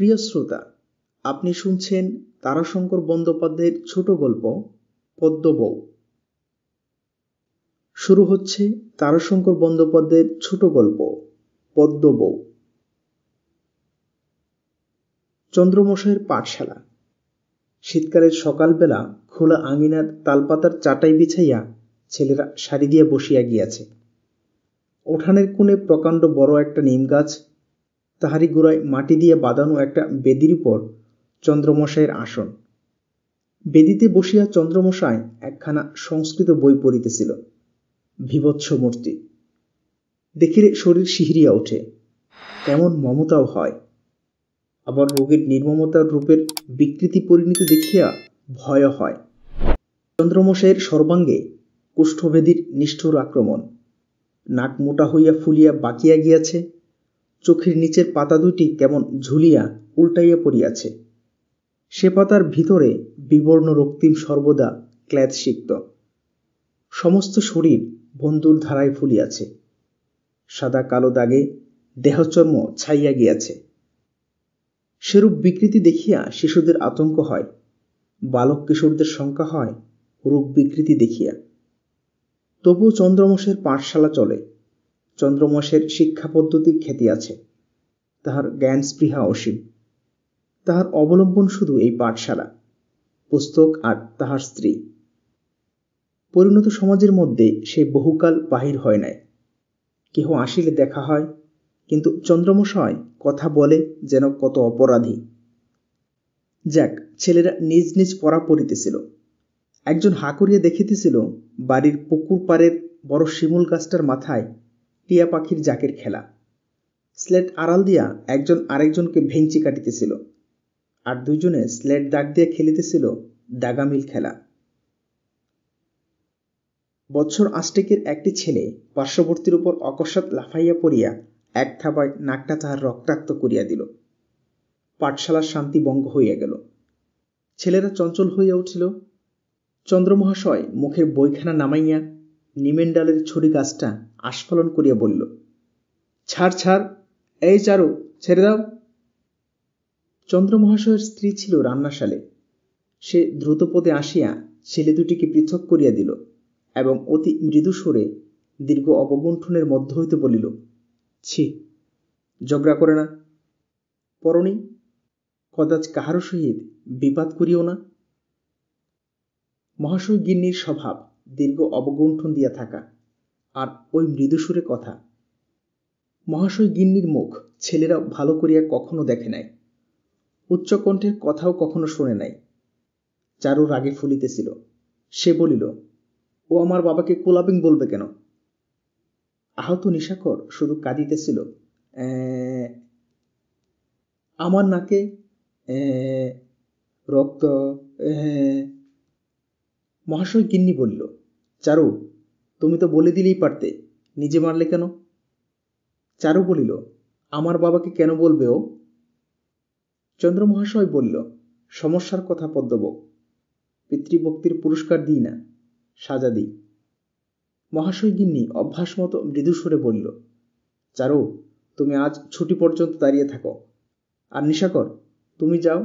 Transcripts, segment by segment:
প্রিয় শ্রোতা, আপনি শুনছেন তারাশঙ্কর বন্দ্যোপাধ্যায়ের ছোট গল্প পদ্মবউ। শুরু হচ্ছে তারাশঙ্কর বন্দ্যোপাধ্যায়ের ছোট গল্প পদ্মবউ। চন্দ্রমশাইয়ের পাঠশালা। শীতকালের সকালবেলা খোলা আঙিনার তালপাতার চাটাই বিছাইয়া ছেলেরা সারি দিয়া বসিয়া গিয়াছে। উঠানের কোণে প্রকাণ্ড বড় একটা নিম গাছ, তাহারি গোড়ায় মাটি দিয়ে বাঁধানো একটা বেদির উপর চন্দ্রমশাইয়ের আসন। বেদিতে বসিয়া চন্দ্রমশাই একখানা সংস্কৃত বই পড়িতেছিল। বীভৎস মূর্তি দেখিলে শরীর শিহরিয়া ওঠে, কেমন মমতাও হয়। আবার রোগীর নির্মমতার রূপের বিকৃতি পরিণতি দেখিয়া ভয় হয়। চন্দ্রমশাইয়ের সর্বাঙ্গে কুষ্ঠভেদীর নিষ্ঠুর আক্রমণ। নাক মোটা হইয়া ফুলিয়া বাকিয়া গিয়াছে, চোখের নিচের পাতা দুটি কেমন ঝুলিয়া উল্টাইয়া পড়িয়াছে। সে পাতার ভিতরে বিবর্ণ রক্তিম সর্বদা ক্লেদসিক্ত। সমস্ত শরীর বন্ধুর ধারায় ফুলিয়াছে, সাদা কালো দাগে দেহচর্ম ছাইয়া গিয়াছে। সেরূপ বিকৃতি দেখিয়া শিশুদের আতঙ্ক হয়, বালক কিশোরদের শঙ্কা হয় রূপ বিকৃতি দেখিয়া। তবুও চন্দ্রমশাইয়ের পাঠশালা চলে। চন্দ্রমশাইয়ের শিক্ষা পদ্ধতির খ্যাতি আছে, তাহার জ্ঞান স্পৃহা অসীম। তাহার অবলম্বন শুধু এই পাঠশালা, পুস্তক আর তাহার স্ত্রী। পরিণত সমাজের মধ্যে সে বহুকাল বাহির হয় নাই। কেহ আসিলে দেখা হয়, কিন্তু চন্দ্রমশাই কথা বলে যেন কত অপরাধী। যাক, ছেলেরা নিজ নিজ পড়া পড়িতেছিল। একজন হা করিয়া দেখিতেছিল বাড়ির পুকুর পাড়ের বড় শিমুল গাছটার মাথায় টিয়া পাখির জাকের খেলা। স্লেট আড়াল দিয়া একজন আরেকজনকে ভেঞ্চি কাটিতেছিল, আর দুইজনে স্লেট দাগ দিয়ে খেলিতেছিল দাগামিল খেলা। বৎসর আষ্টেকের একটি ছেলে পার্শ্ববর্তীর উপর অকস্মাৎ লাফাইয়া পড়িয়া এক থাবায় নাকটা তাহার রক্তাক্ত করিয়া দিল। পাঠশালার শান্তি ভঙ্গ হইয়া গেল। ছেলেরা চঞ্চল হইয়া উঠিল। চন্দ্রমহাশয় মুখের বইখানা নামাইয়া নিমেন ডালের ছড়ি গাছটা আস্ফালন করিয়া বলিল, ছাড় ছাড়, এই চারু, ছেড়ে দাও। চন্দ্রমহাশয়ের স্ত্রী ছিল রান্নাশালে। সে দ্রুতপদে আসিয়া ছেলে দুটিকে পৃথক করিয়া দিল এবং অতি মৃদু স্বরে দীর্ঘ অবগুণ্ঠনের মধ্য হইতে বলিল, ছি, ঝগড়া করে না, পরনি, কদাচ কাহারও সহিত বিবাদ করিও না। মহাশয় গিন্নির স্বভাব দীর্ঘ অবগুণ্ঠন দিয়া থাকা আর ওই মৃদু সুরে কথা। মহাশয় গিন্নির মুখ ছেলেরা ভালো করিয়া কখনো দেখে নাই, উচ্চকণ্ঠের কথাও কখনো শোনে নাই। চারু রাগে ফুলিতেছিল। সে বলিল, ও আমার বাবাকে কোলাবিং বলবে কেন? আহত নিশাকর শুধু কাঁদিতেছিল। আমার নাকে রক্ত। মহাশয় গিন্নি বলল, চারু, তুমি তো বলে দিলেই পারতে, নিজে মারলে কেন? চারু বলিল, আমার বাবাকে কেন বলবে ও? চন্দ্রমহাশয় বলল, সমস্যার কথা পদ্মবউ, পিতৃভক্তির পুরস্কার দিই না, সাজা দিই। মহাশয় গিন্নি অভ্যাস মতো মৃদু সুরে বলল, চারু, তুমি আজ ছুটি পর্যন্ত দাঁড়িয়ে থাকো, আর নিশাকর, তুমি যাও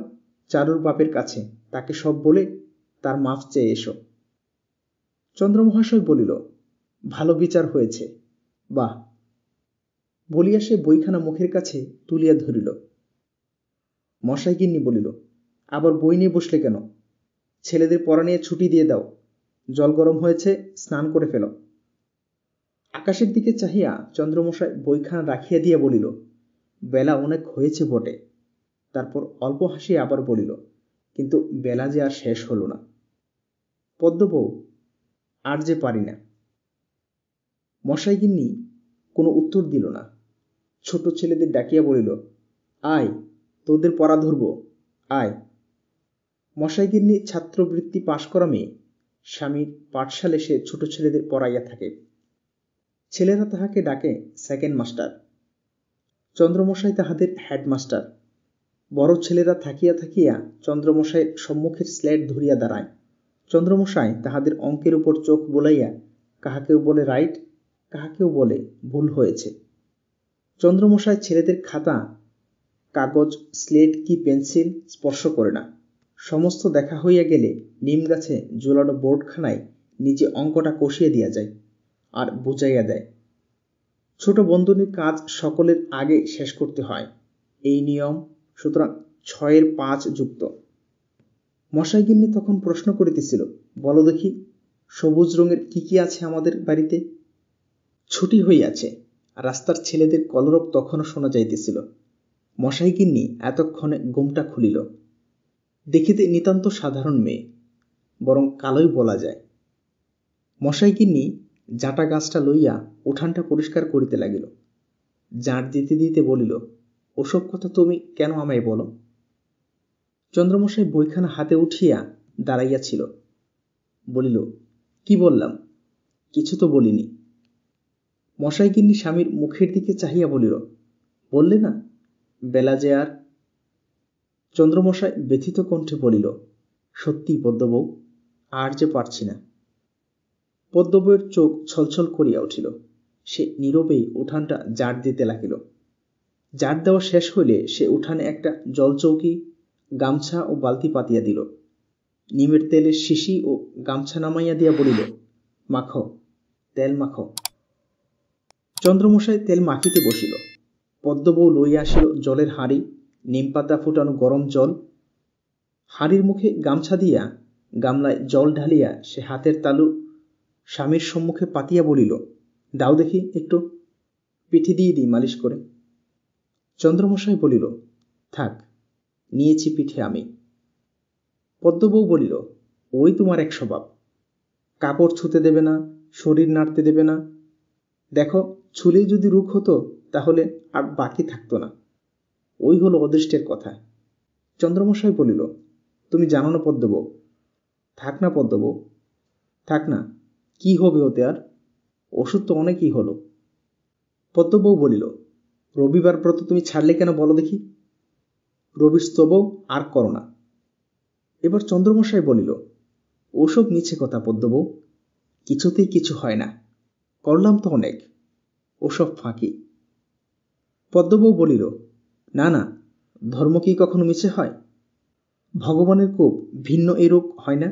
চারুর বাপের কাছে, তাকে সব বলে তার মাফ চেয়ে এসো। চন্দ্রমহাশয় বলিল, ভালো বিচার হয়েছে, বাহ। বলিয়া সে বইখানা মুখের কাছে তুলিয়া ধরিল। মশাই গিন্নি বলিল, আবার বই নিয়ে বসলে কেন? ছেলেদের পড়া নিয়ে ছুটি দিয়ে দাও, জল গরম হয়েছে, স্নান করে ফেল। আকাশের দিকে চাহিয়া চন্দ্রমশাই বইখানা রাখিয়া দিয়া বলিল, বেলা অনেক হয়েছে বটে। তারপর অল্প হাসিয়া আবার বলিল, কিন্তু বেলা যে আর শেষ হল না। পদ্মবউ, আর যে পারি না। মশাই গিন্নি কোনো উত্তর দিল না। ছোট ছেলেদের ডাকিয়া বলিল, আয়, তোদের পড়া ধরব, আয়। মশাই গিন্নি ছাত্রবৃত্তি পাশ করা মেয়ে, স্বামীর পাঠশালে সে ছোট ছেলেদের পড়াইয়া থাকে। ছেলেরা তাহাকে ডাকে সেকেন্ড মাস্টার, চন্দ্রমশাই তাহাদের হেডমাস্টার। বড় ছেলেরা থাকিয়া থাকিয়া চন্দ্রমশাইয়ের সম্মুখের স্লেট ধরিয়া দাঁড়ায়। চন্দ্রমশাই তাহাদের অঙ্কের উপর চোখ বোলাইয়া কাহাকেও বলে রাইট, কাহাকেও বলে ভুল হয়েছে। চন্দ্রমশাই ছেলেদের খাতা কাগজ, স্লেট কি পেন্সিল স্পর্শ করে না। সমস্ত দেখা হইয়া গেলে নিম গাছে ঝোলানো বোর্ডখানায় নিজে অঙ্কটা কষিয়ে দিয়া যায় আর বুঝাইয়া দেয়। ছোট বন্ধনীর কাজ সকলের আগে শেষ করতে হয়, এই নিয়ম। সুতরাং 6 এর 5 যুক্ত। মশাইগিন্নি তখন প্রশ্ন করিতেছিল, বলো দেখি, সবুজ রঙের কি কি আছে আমাদের বাড়িতে? ছুটি হইয়াছে। রাস্তার ছেলেদের কলরব তখনও শোনা যাইতেছিল। মশাইগিন্নি এতক্ষণে ঘুমটা খুলিল। দেখিতে নিতান্ত সাধারণ মেয়ে, বরং কালোই বলা যায়। মশাইগিন্নি জাটা গাছটা লইয়া উঠানটা পরিষ্কার করিতে লাগিল। জাঁট দিতে দিতে বলিল, ওসব কথা তুমি কেন আমায় বলো? চন্দ্রমশাই বইখানা হাতে উঠিয়া দাঁড়াইয়াছিল। বলিল, কি বললাম? কিছু তো বলিনি। মশাইগিন্নি স্বামীর মুখের দিকে চাহিয়া বলিল, বললে না, বেলা যে আর। চন্দ্রমশাই ব্যথিত কণ্ঠে বলিল, সত্যি পদ্মবউ, আর যে পারছি না। পদ্মবউয়ের চোখ ছলছল করিয়া উঠিল। সে নীরবেই উঠানটা জাঁট দিতে লাগিল। জাঁট দেওয়া শেষ হইলে সে উঠানে একটা জলচৌকি, গামছা ও বালতি পাতিয়া দিল। নিমের তেলের শিশি ও গামছা নামাইয়া দিয়া বলিল, মাখো, তেল মাখো। চন্দ্রমশাই তেল মাখিতে বসিল। পদ্মবউ লইয়া আসিল জলের হাঁড়ি, নিমপাতা ফুটানো গরম জল। হাঁড়ির মুখে গামছা দিয়া গামলায় জল ঢালিয়া সে হাতের তালু স্বামীর সম্মুখে পাতিয়া বলিল, দাও দেখি একটু, পিঠে দিয়ে দিই মালিশ করে। চন্দ্রমশাই বলিল, থাক, নিয়েছি পিঠে আমি। পদ্মবউ বলিল, ওই তোমার এক স্বভাব, কাপড় ছুতে দেবে না, শরীর নাড়তে দেবে না। দেখো, ছুলেই যদি রুখ হতো তাহলে আর বাকি থাকতো না। ওই হলো অদৃষ্টের কথা। চন্দ্রমশাই বলিল, তুমি জানো না পদ্মবউ। থাক না পদ্মবউ, থাক না, কি হবে ওতে আর? ওষুধ তো অনেকই হলো। পদ্মবউ বলিল, রবিবার ব্রত তুমি ছাড়লে কেন বলো দেখি? রবির স্তবও আর করো না। এবার চন্দ্রমশাই বলিল, ওসব মিছে কথা পদ্মবউ, কিছুতেই কিছু হয় না। করলাম তো অনেক, ওসব ফাঁকি। পদ্মবউ বলিল, না না, ধর্ম কি কখনো মিছে হয়? ভগবানের কোপ ভিন্ন এই রোগ হয় না।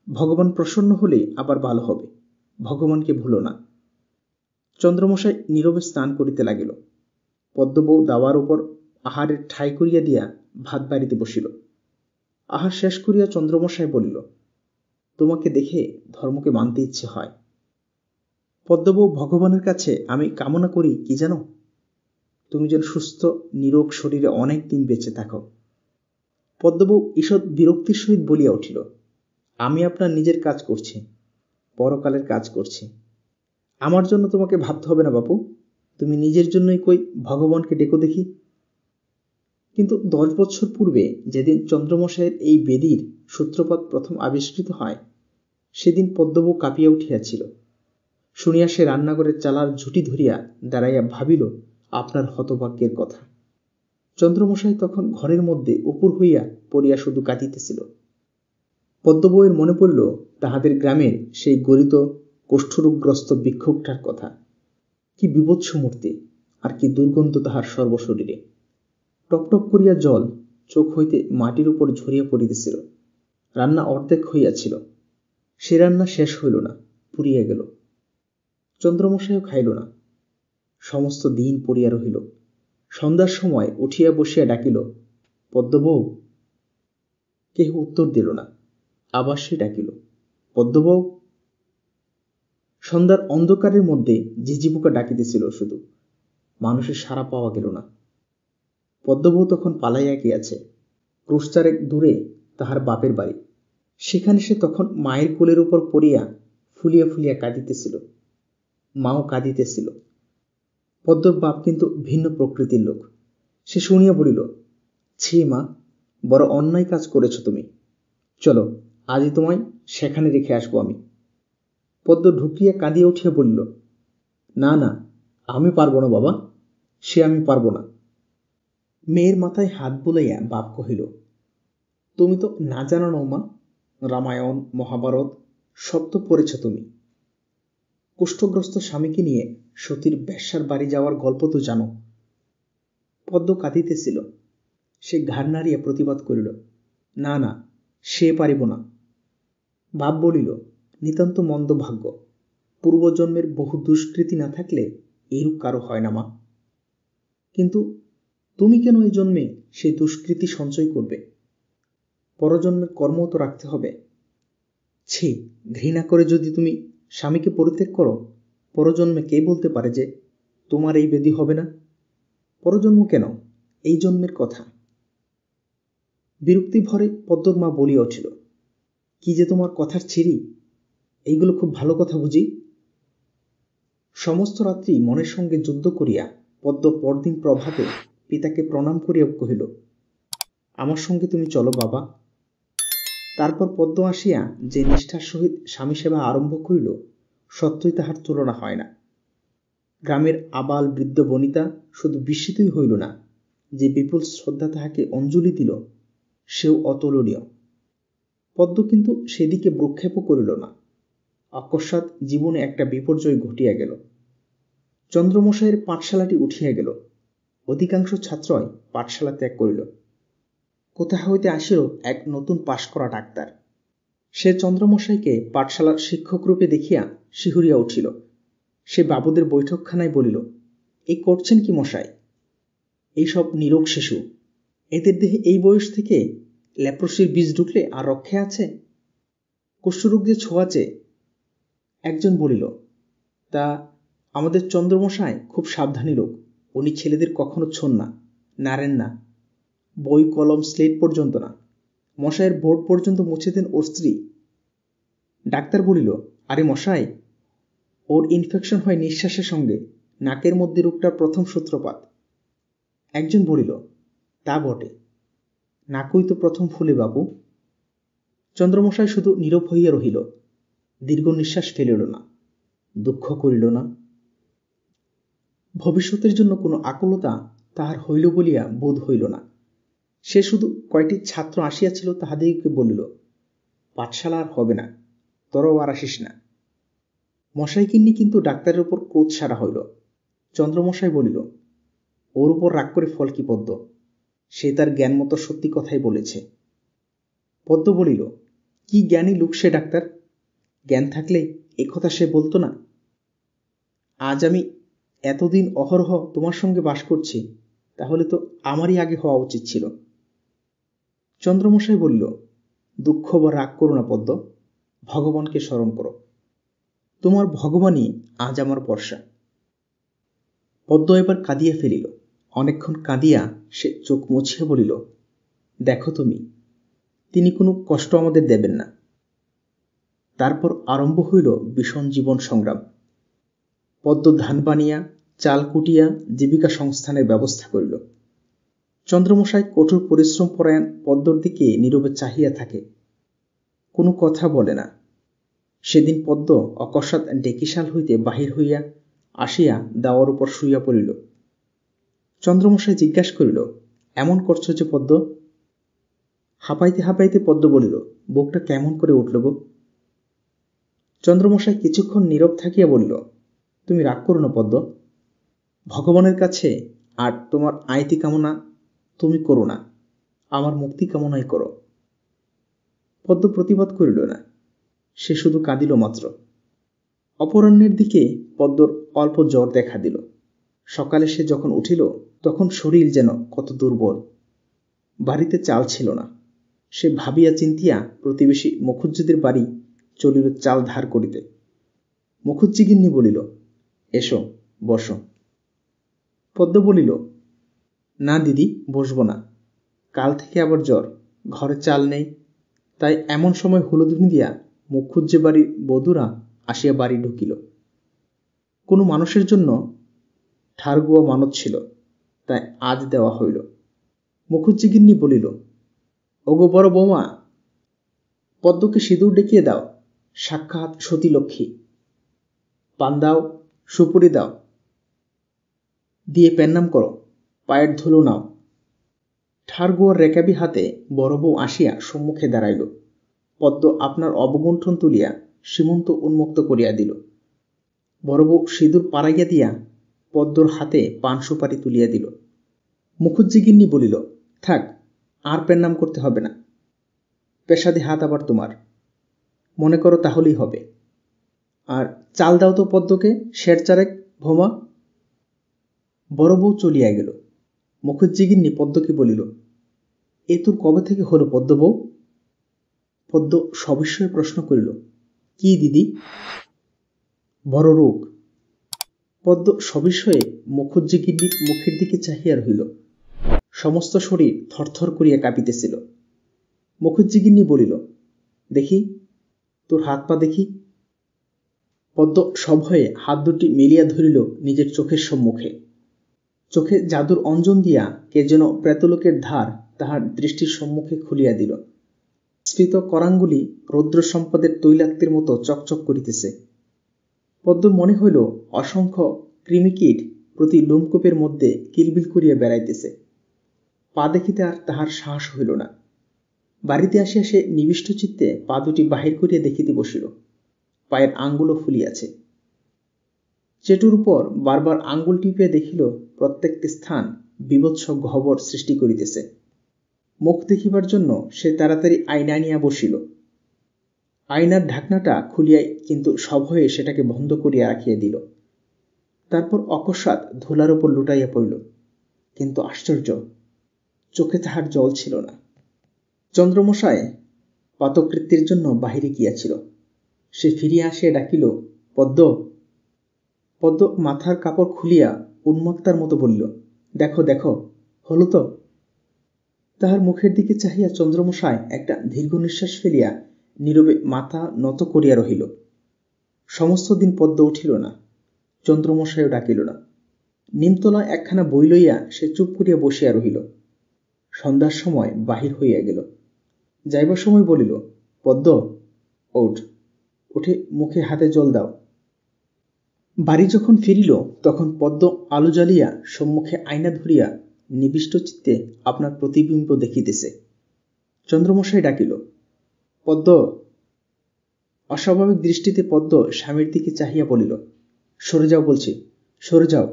ভগবান প্রসন্ন হলে আবার ভালো হবে, ভগবানকে ভুলো না। চন্দ্রমশাই নীরবে স্নান করিতে লাগিল। পদ্মবউ দাওয়ার উপর আহারের ঠাই করিয়া দিয়া ভাত বাড়িতে বসিল। আহার শেষ করিয়া চন্দ্রমশাই বলিল, তোমাকে দেখে ধর্মকে মানতে ইচ্ছে হয়। পদ্মবউ, ভগবানের কাছে আমি কামনা করি কি জানো? তুমি যেন সুস্থ নিরোগ শরীরে অনেক দিন বেঁচে থাকো। পদ্মবউ ঈষৎ বিরক্তির সহিত বলিয়া উঠিল, আমি আপনার নিজের কাজ করছি, পরকালের কাজ করছি। আমার জন্য তোমাকে ভাবতে হবে না বাপু, তুমি নিজের জন্যই কই ভগবানকে ডেকো দেখি। কিন্তু 10 বছর পূর্বে যেদিন চন্দ্রমশাইয়ের এই বেদির সূত্রপাত প্রথম আবিষ্কৃত হয়, সেদিন পদ্মবউ কাঁপিয়া উঠিয়াছিল। শুনিয়া সে রান্নাঘরের চালার ঝুঁটি ধরিয়া দাঁড়াইয়া ভাবিল আপনার হতভাগ্যের কথা। চন্দ্রমশাই তখন ঘরের মধ্যে উপর হইয়া পড়িয়া শুধু কাঁদিতেছিল। পদ্মবউয়ের মনে পড়িল তাহাদের গ্রামের সেই গলিত কুষ্ঠরোগগ্রস্ত ভিক্ষুকটার কথা। কি বিভৎস মূর্তি, আর কি দুর্গন্ধ তাহার সর্বশরীরে। টকটক করিয়া জল চোখ হইতে মাটির উপর ঝরিয়া পড়িতেছিল। রান্না অর্ধেক হইয়াছিল, সে রান্না শেষ হইল না, পুড়িয়া গেল। চন্দ্রমশাইও খাইল না, সমস্ত দিন পড়িয়া রহিল। সন্ধ্যার সময় উঠিয়া বসিয়া ডাকিল, পদ্মবউ। কেহ উত্তর দিল না। আবার সে ডাকিল, পদ্মবউ। সন্ধ্যার অন্ধকারের মধ্যে ঝিঝিপোকা ডাকিতেছিল শুধু, মানুষের সাড়া পাওয়া গেল না। পদ্মবউ তখন পালাইয়া গিয়াছে। ক্রোশ চারেক দূরে তাহার বাপের বাড়ি। সেখানে সে তখন মায়ের কোলের উপর পড়িয়া ফুলিয়া ফুলিয়া কাঁদিতেছিল। মাও কাঁদিতেছিল। পদ্মর বাপ কিন্তু ভিন্ন প্রকৃতির লোক। সে শুনিয়া বলিল, ছি মা, বড় অন্যায় কাজ করেছ তুমি। চলো, আজই তোমায় সেখানে রেখে আসবো আমি। পদ্ম ঢুকিয়া কাঁদিয়া উঠিয়া বলিল, না না, আমি পারবো না বাবা, সে আমি পারবো না। মেয়ের মাথায় হাত বুলাইয়া বাপ কহিল, তুমি তো না জানো না মা, রামায়ণ মহাভারত সব তো পড়েছ তুমি। কুষ্ঠগ্রস্ত স্বামীকে নিয়ে সতীর বেশ্যার বাড়ি যাওয়ার গল্প তো জানো। পদ্ম কাঁদিতেছিল। সে ঘাড় নাড়িয়া প্রতিবাদ করিল, না না, সে পারিব না। বাপ বলিল, নিতান্ত মন্দ ভাগ্য। পূর্বজন্মের বহু দুষ্কৃতি না থাকলে এইরূপ কারো হয় না মা। কিন্তু তুমি কেন এই জন্মে সেই দুষ্কৃতি সঞ্চয় করবে? পরজন্মের কর্ম তো রাখতে হবে। ছি, ঘৃণা করে যদি তুমি স্বামীকে পরিত্যাগ করো, পরজন্মে কে বলতে পারে যে তোমার এই ব্যাধি হবে না? পরজন্ম কেন, এই জন্মের কথা। বিরক্তি ভরে পদ্মর মা বলিয়া উঠিল, কি যে তোমার কথার ছিরি! এইগুলো খুব ভালো কথা বুঝি? সমস্ত রাত্রি মনের সঙ্গে যুদ্ধ করিয়া পদ্ম পরদিন প্রভাতে পিতাকে প্রণাম করিয়া কহিল, আমার সঙ্গে তুমি চলো বাবা। তারপর পদ্ম আসিয়া যে নিষ্ঠার সহিত স্বামী সেবা আরম্ভ করিল, সত্যই তাহার তুলনা হয় না। গ্রামের আবাল বৃদ্ধ বনিতা শুধু বিস্মিতই হইল না, যে বিপুল শ্রদ্ধা তাহাকে অঞ্জলি দিল সেও অতুলনীয়। পদ্ম কিন্তু সেদিকে ভ্রুক্ষেপও করিল না। অকস্মাৎ জীবনে একটা বিপর্যয় ঘটিয়া গেল। চন্দ্রমশাইয়ের পাঠশালাটি উঠিয়া গেল। অধিকাংশ ছাত্রই পাঠশালা ত্যাগ করিল। কোথা হইতে আসিল এক নতুন পাশ করা ডাক্তার। সে চন্দ্রমশাইকে পাঠশালার শিক্ষকরূপে দেখিয়া শিহরিয়া উঠিল। সে বাবুদের বৈঠকখানায় বলিল, এই করছেন কি মশাই? এইসব নীরোগ শিশু, এদের দেহে এই বয়স থেকে লেপ্রসির বীজ ঢুকলে আর রক্ষে আছে? কুষ্ঠরোগ যে ছোঁয়াচে। একজন বলিল, তা আমাদের চন্দ্রমশাই খুব সাবধানী লোক, উনি ছেলেদের কখনো ছোন না, নাড়েন না, বই কলম স্লেট পর্যন্ত না। মশাইয়ের বোর্ড পর্যন্ত মুছে দেন ওর স্ত্রী। ডাক্তার বলিল, আরে মশাই, ওর ইনফেকশন হয় নিঃশ্বাসের সঙ্গে, নাকের মধ্যে রোগটার প্রথম সূত্রপাত। একজন বলিল, তা বটে, নাকই তো প্রথম ফুলে বাবু। চন্দ্রমশাই শুধু নীরব হইয়া রহিল, দীর্ঘ নিঃশ্বাস ফেলিল না, দুঃখ করিল না। ভবিষ্যতের জন্য কোনো আকুলতা তাহার হইল বলিয়া বোধ হইল না। সে শুধু কয়টি ছাত্র আসিয়াছিল তাহাদিগকে বলিল, পাঠশালা আর হবে না, তোরাও আর আসিস না। মশাইকিন্নি কিন্তু ডাক্তারের উপর ক্রোধ সারা হইল। চন্দ্রমশাই বলিল, ওর উপর রাগ করে ফল কি পদ্ম? সে তার জ্ঞান মতো সত্যি কথাই বলেছে। পদ্ম বলিল, কি জ্ঞানী লোক সে ডাক্তার! জ্ঞান থাকলে একথা সে বলতো না। আজ আমি এতদিন অহরহ তোমার সঙ্গে বাস করছি, তাহলে তো আমারই আগে হওয়া উচিত ছিল। চন্দ্রমশাই বলিল, দুঃখ বা রাগ করো না পদ্ম, ভগবানকে স্মরণ করো। তোমার ভগবানই আজ আমার ভরসা। পদ্ম এবার কাঁদিয়া ফেলিল। অনেকক্ষণ কাঁদিয়া সে চোখ মুছিয়া বলিল, দেখো তুমি, তিনি কোনো কষ্ট আমাদের দেবেন না। তারপর আরম্ভ হইল ভীষণ জীবন সংগ্রাম। পদ্ম ধান বানিয়া চাল কুটিয়া জীবিকা সংস্থানের ব্যবস্থা করিল। চন্দ্রমশাই কঠোর পরিশ্রম পরায়ণ পদ্মর দিকে নীরবে চাহিয়া থাকে, কোনো কথা বলে না। সেদিন পদ্ম অকস্মাৎ ডেকিশাল হইতে বাহির হইয়া আসিয়া দাওয়ার উপর শুইয়া পড়িল। চন্দ্রমশাই জিজ্ঞাসা করিল, এমন করছো যে পদ্ম? হাঁপাইতে হাঁপাইতে পদ্ম বলিল, বুকটা কেমন করে উঠল গো। চন্দ্রমশাই কিছুক্ষণ নীরব থাকিয়া বলিল, তুমি রাগ করো না পদ্ম, ভগবানের কাছে আর তোমার আইতি কামনা তুমি করো না, আমার মুক্তি কামনাই করো। পদ্ম প্রতিবাদ করিল না, সে শুধু কাঁদিল মাত্র। অপরাহ্নের দিকে পদ্মর অল্প জ্বর দেখা দিল। সকালে সে যখন উঠিল তখন শরীর যেন কত দুর্বল। বাড়িতে চাল ছিল না। সে ভাবিয়া চিন্তিয়া প্রতিবেশী মুখুজ্জিদের বাড়ি চলিল চাল ধার করিতে। মুখুজ্জিগিন্নি বলিল, এসো বসো। পদ্ম বলিল, না দিদি, বসব না, কাল থেকে আবার জ্বর, ঘরে চাল নেই, তাই এমন সময় হুলুধুনি দিয়া মুখুজ্জে বাড়ির বধূরা আসিয়া বাড়ি ঢুকিল। কোনো মানুষের জন্য ঠাড়গুয়া মানত ছিল, তাই আজ দেওয়া হইল। মুখুজ্জিগিন্নি বলিল, ওগো বড় বৌমা, পদ্মকে সিঁদুর ডেকিয়ে দাও, সাক্ষাৎ সতী লক্ষ্মী। পান দাও, সুপুরি দাও, দিয়ে পেন্নাম করো, পায়ের ধুলো নাও। ঠাড়গুয়ার রেকাবি হাতে বড় বউ আসিয়া সম্মুখে দাঁড়াইল। পদ্ম আপনার অবগুণ্ঠন তুলিয়া সীমন্ত উন্মুক্ত করিয়া দিল। বড় বউ সিঁদুর পাড়াইয়া দিয়া পদ্মর হাতে পান সুপারি তুলিয়া দিল। মুখুজ্জিগিন্নি বলিল, থাক, আর পেন নাম করতে হবে না। পেশাদি হাত আবার তোমার, মনে করো তাহলেই হবে। আর চাল দাও তো পদ্মকে, শের চারেক ভোমা। বড় বউ চলিয়া গেল। মুখুজ্জিগিন্নি পদ্মকে বলিল, এ তোর কবে থেকে হলো পদ্ম বউ? পদ্ম সবিস্ময়ে প্রশ্ন করিল, কি দিদি? বড় রোগ। পদ্ম সবিস্ময়ে মুখুজ্জিগিন্নির মুখের দিকে চাহিয়া রহিল। সমস্ত শরীর থরথর করিয়া কাঁপিতেছিল। মুখুজ্জিগিন্নি বলিল, দেখি তোর হাত পা দেখি। পদ্ম সভয়ে হাত দুটি মেলিয়া ধরিল নিজের চোখের সম্মুখে। চোখে জাদুর অঞ্জন দিয়া কে যেন প্রেতলোকের ধার তাহার দৃষ্টির সম্মুখে খুলিয়া দিল। স্ফীত করাঙ্গুলি রৌদ্র সম্পদের তৈলাক্তের মতো চকচক করিতেছে। পদ্মর মনে হইল অসংখ্য কৃমিকীট প্রতি লোমকূপের মধ্যে কিলবিল করিয়া বেড়াইতেছে। পা দেখিতে আর তাহার সাহস হইল না। বাড়িতে আসিয়া সে নিবিষ্ট চিত্তে পা দুটি বাহির করিয়া দেখিতে বসিল। পায়ের আঙ্গুলও ফুলিয়াছে। চেটুর উপর বারবার আঙ্গুল টিপিয়া দেখিল প্রত্যেকটি স্থান বীভৎস গহ্বর সৃষ্টি করিতেছে। মুখ দেখিবার জন্য সে তাড়াতাড়ি আয়না আনিয়া বসিল। আয়নার ঢাকনাটা খুলিয়াই কিন্তু সভয়ে সেটাকে বন্ধ করিয়া রাখিয়া দিল। তারপর অকস্মাৎ ধুলার উপর লুটাইয়া পড়িল। কিন্তু আশ্চর্য, চোখে তাহার জল ছিল না। চন্দ্রমশায় পাতকৃত্যের জন্য বাহিরে গিয়াছিল। সে ফিরিয়া আসিয়া ডাকিল, পদ্ম। পদ্ম মাথার কাপড় খুলিয়া উন্মত্তার মতো বলিল, দেখো দেখো, হলো তো। তাহার মুখের দিকে চাহিয়া চন্দ্রমশায় একটা দীর্ঘ নিঃশ্বাস ফেলিয়া নীরবে মাথা নত করিয়া রহিল। সমস্ত দিন পদ্ম উঠিল না, চন্দ্রমশাইও ডাকিল না। নিমতলায় একখানা বই লইয়া সে চুপ করিয়া বসিয়া রহিল। সন্ধ্যার সময় বাহির হইয়া গেল। যাইবার সময় বলিল, পদ্ম, ওঠ, উঠে মুখে হাতে জল দাও। বাড়ি যখন ফিরিল তখন পদ্ম আলো জ্বালিয়া সম্মুখে আয়না ধরিয়া নিবিষ্ট চিত্তে আপনার প্রতিবিম্ব দেখিতেছে। চন্দ্রমশাই ডাকিল, পদ্ম। অস্বাভাবিক দৃষ্টিতে পদ্ম স্বামীর দিকে চাহিয়া বলিল, সরে যাও বলছি, সরে যাও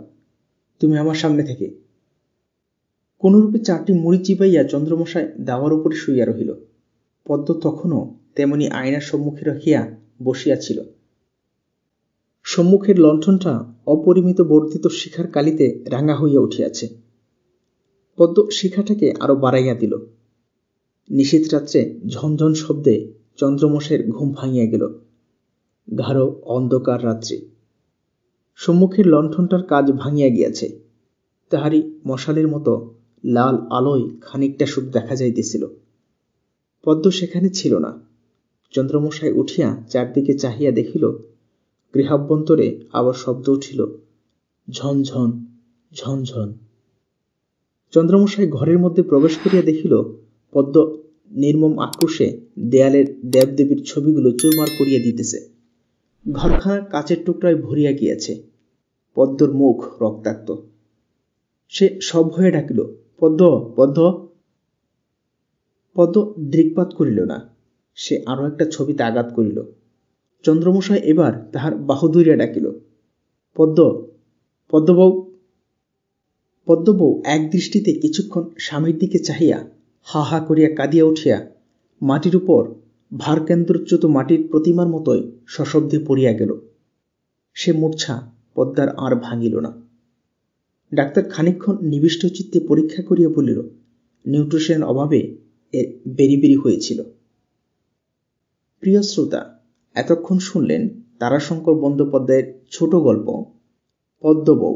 তুমি আমার সামনে থেকে। কোনরূপে 4টি মুড়ি চিবাইয়া চন্দ্রমশাই দাওয়ার উপরে শুইয়া রহিল। পদ্ম তখনও তেমনি আয়নার সম্মুখে রাখিয়া বসিয়াছিল। সম্মুখের লণ্ঠনটা অপরিমিত বর্ধিত শিখার কালিতে রাঙা হইয়া উঠিয়াছে। পদ্ম শিখাটাকে আরো বাড়াইয়া দিল। নিশীথ রাত্রে ঝনঝন শব্দে চন্দ্রমশাইয়ের ঘুম ভাঙিয়া গেল। গাঢ় অন্ধকার রাত্রি। সম্মুখের লণ্ঠনটার কাজ ভাঙিয়া গিয়াছে। তাহারই মশালের মতো লাল আলোয় খানিকটা সুখ দেখা যাইতেছিল। পদ্ম সেখানে ছিল না। চন্দ্রমশাই উঠিয়া চারদিকে চাহিয়া দেখিল, গৃহাভ্যন্তরে আবার শব্দ উঠিল, ঝনঝন ঝনঝন। চন্দ্রমশাই ঘরের মধ্যে প্রবেশ করিয়া দেখিল, পদ্ম নির্মম আক্রোশে দেয়ালের দেবদেবীর ছবিগুলো চুরমার করিয়া দিতেছে। ঘরখানা কাচের টুকরায় ভরিয়া গিয়াছে। পদ্মর মুখ রক্তাক্ত। সে সভয়ে ডাকিল, পদ্ম, পদ্ম। পদ্ম দৃকপাত করিল না। সে আরো একটা ছবিতে আঘাত করিল। চন্দ্রমশাই এবার তাহার বাহু ধরিয়া ডাকিল, পদ্ম, পদ্মবউ। পদ্মবউ এক দৃষ্টিতে কিছুক্ষণ স্বামীর দিকে চাহিয়া হা হা করিয়া কাঁদিয়া উঠিয়া মাটির উপর ভারকেন্দ্রচ্যুত মাটির প্রতিমার মতোই সশব্দে পড়িয়া গেল। সে মূর্ছা পদ্মার আর ভাঙিল না। ডাক্তার খানিকক্ষণ নিবিষ্ট চিত্তে পরীক্ষা করিয়া বলিল, নিউট্রিশন অভাবে এর বেরিবেরি হয়েছিল। প্রিয় শ্রোতা, এতক্ষণ শুনলেন তারাশঙ্কর বন্দ্যোপাধ্যায়ের ছোট গল্প পদ্মবউ।